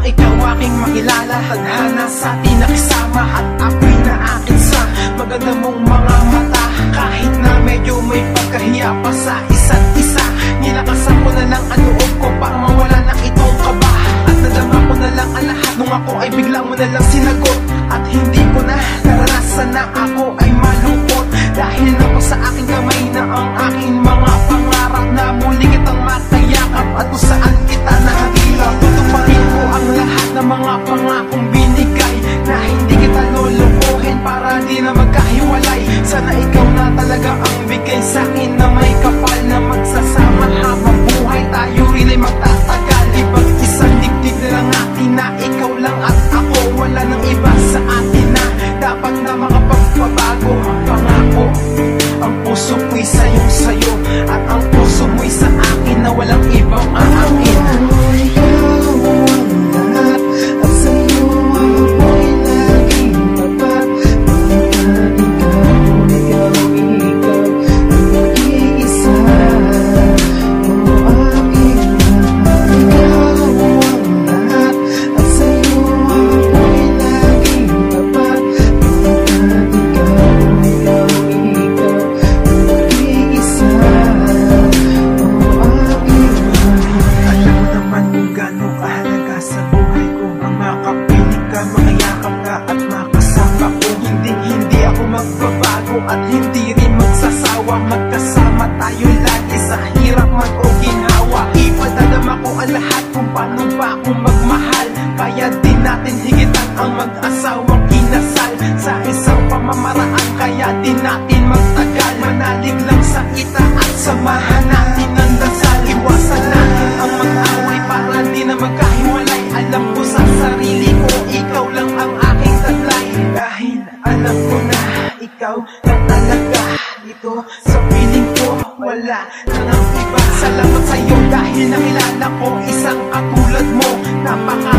nang ikaw aking makilala, tadhana sa atin nakisama at ako'y naakin sa maganda mong mga mata. Kahit na medyo may pagkahiya pa sa isa't isa, nilakasan ko na lang ang loob ko para mawala na itong kaba. At nadama ko na lang ang lahat nung ako ay biglang mo na lang sinagot. At hindi ko na naranasan na ako ay malungkot, dahil nako sa aking kamay na ang aking mga pangarap na muli kitang matayakap at kung saan kita nakakilap. Tutuparin ko ang lahat ng mga pangakong binigay, na hindi kita lulukuhin para di na magkahiwalay. Sana ikaw na talaga ang bigay sa akin na may kapal na magsasama habang buhay tayo rin ay magtatagal. Ibang isang digdig na lang natin na ikaw lang at ako, wala nang iba sa atin na dapat na makapagpabago. Pangako, ang puso ko'y sayong-sayo at ang puso mo'y sa akin na walang ibang aangkin. At hindi rin magsasawa, magkasama tayo lagi sa hirap man o ginhawa. Ipadadama ko ang lahat kung paano ba ako magmahal, kaya din natin higitan ang mag-asawang kinasal sa isang pamamaraan, kaya din natin magtagal. Manalig lang sa ita at samahan natin ang dasal. Iwasan natin ang mag-away para di na magkahiwalay. Alam ko sa sarili ko, ikaw lang ang aking taglay, dahil alam ko na ikaw na talaga ito sa piling ko, wala nang iba. Salamat sa'yo dahil nakilala ko isang katulad mo. Napaka